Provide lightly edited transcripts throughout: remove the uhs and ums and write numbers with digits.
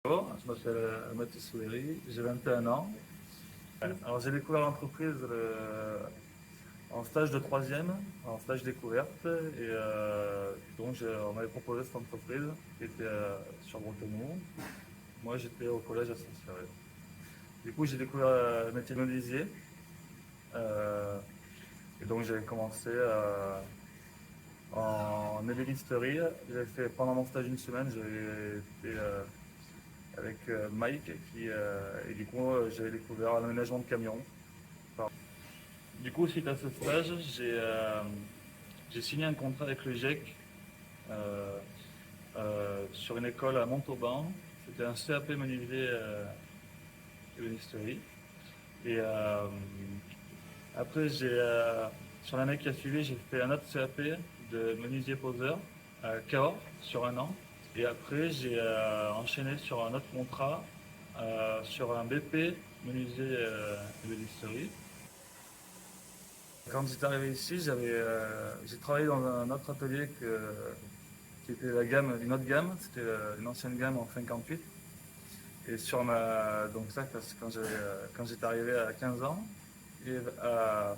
Bonjour, je m'appelle Mathieu Souleri, j'ai 21 ans. Alors j'ai découvert l'entreprise en stage de troisième, en stage découverte, et donc on m'avait proposé cette entreprise qui était sur Bretenoux. Moi j'étais au collège à Saint-Cyril. Du coup j'ai découvert le métier de menuisier, euh, et donc j'ai commencé en ébénisterie. J'ai fait pendant mon stage une semaine, j'ai été avec Mike et du coup j'avais découvert l'aménagement de camions. Du coup suite à ce stage j'ai signé un contrat avec le GIEC euh, sur une école à Montauban. C'était un CAP menuisier ébénisterie. Et après sur l'année qui a suivi j'ai fait un autre CAP de menuisier poseur à Cahors sur un an. Et après j'ai enchaîné sur un autre contrat sur un BP menuisier ébénisterie. Quand j'étais arrivé ici, j'ai travaillé dans un autre atelier qui était une autre gamme, c'était une ancienne gamme en 58. Et donc ça, quand j'étais arrivé à 15 ans, et à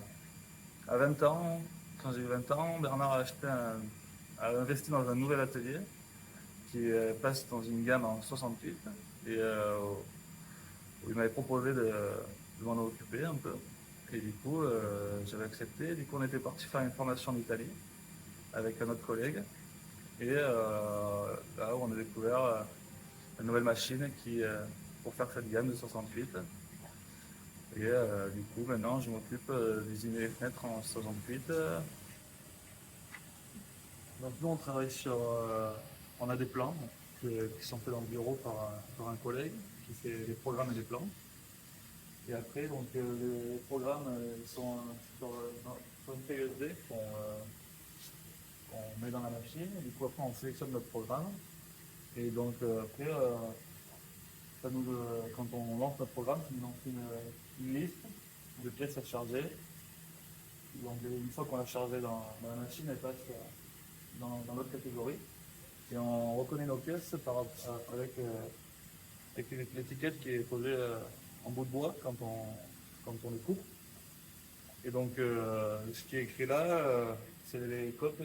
20 ans, quand j'ai eu 20 ans, Bernard a investi dans un nouvel atelier qui passe dans une gamme en 68 et où il m'avait proposé de m'en occuper un peu. Et du coup, j'avais accepté. Du coup, on était parti faire une formation en Italie avec un autre collègue. Et là, on a découvert une nouvelle machine pour faire cette gamme de 68. Et du coup, maintenant, je m'occupe d'usiner les fenêtres en 68. Donc nous, on travaille on a des plans qui sont faits dans le bureau par un collègue qui fait les programmes et les plans. Et après, donc, les programmes ils sont sur une clé USB qu'on met dans la machine. Et du coup, après, on sélectionne notre programme. Et donc, après, quand on lance notre programme, ça nous lance une liste de pièces à charger. Donc, une fois qu'on l'a chargée dans la machine, elle passe dans l'autre catégorie. Et on reconnaît nos pièces avec l'étiquette qui est posée en bout de bois quand on les coupe. Et donc, ce qui est écrit là, c'est les codes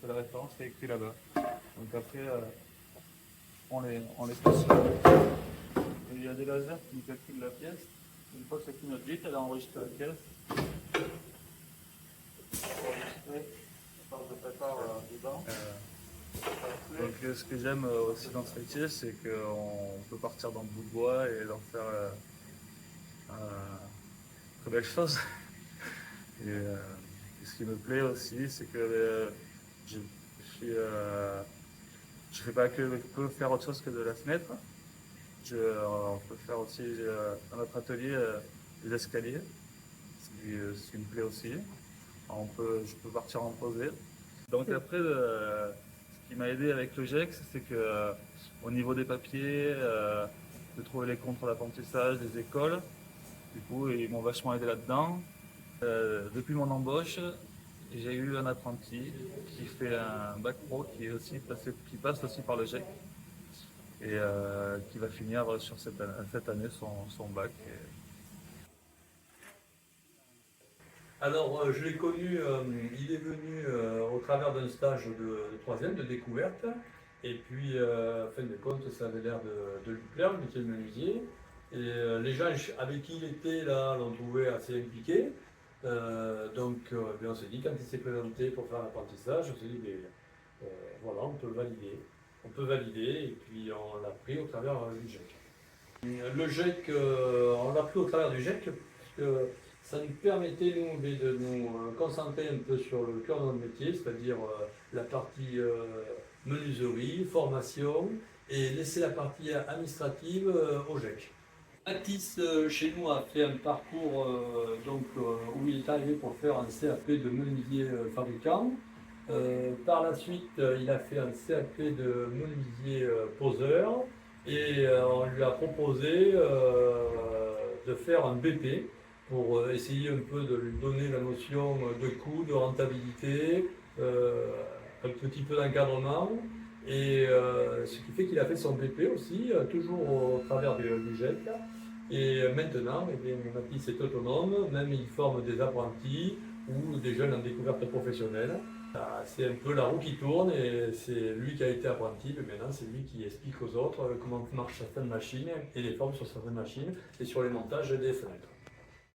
de la référence qui est écrit là-bas. Donc après, on les passe. Il y a des lasers qui nous calculent la pièce. Une fois que c'est fini notre bit, elle a enregistré la pièce. Enregistré par le prépare dedans. Donc ce que j'aime aussi dans ce métier, c'est qu'on peut partir dans le bout de bois et en faire très belles choses. Et ce qui me plaît aussi, c'est que je je fais pas que je peux faire autre chose que de la fenêtre. On peut faire aussi dans notre atelier des escaliers, ce qui me plaît aussi. Je peux partir en posé. Donc après, ce qui m'a aidé avec le GEX, c'est que au niveau des papiers, de trouver les contrôles d'apprentissage des écoles, du coup, ils m'ont vachement aidé là-dedans. Depuis mon embauche, j'ai eu un apprenti qui fait un bac pro qui passe aussi par le GEC et qui va finir sur cette année son bac. Alors, je l'ai connu, il est venu au travers d'un stage de troisième, de découverte. Et puis, en fin de compte, ça avait l'air de lui plaire, le métier de menuisier. Et les gens avec qui il était là l'ont trouvé assez impliqué. Bien, on s'est dit, quand il s'est présenté pour faire l'apprentissage, on s'est dit, voilà, on peut le valider. On peut valider, et puis on l'a pris au travers du GEC. Le GEC, on l'a pris au travers du GEC, parce que ça nous permettait, nous, de nous concentrer un peu sur le cœur de notre métier, c'est-à-dire la partie menuiserie, formation, et laisser la partie administrative au GEC. Mathis, chez nous, a fait un parcours où il est arrivé pour faire un CAP de menuisier fabricant. Par la suite, il a fait un CAP de menuisier poseur et on lui a proposé de faire un BP pour essayer un peu de lui donner la notion de coût, de rentabilité, un petit peu d'encadrement. Et ce qui fait qu'il a fait son BP aussi, toujours au travers du GEC. Et maintenant, eh bien, Mathis est autonome, même il forme des apprentis ou des jeunes en découverte professionnelle. C'est un peu la roue qui tourne et c'est lui qui a été apprenti, mais maintenant c'est lui qui explique aux autres comment marchent certaines machines et les formes sur certaines machines et sur les montages des fenêtres.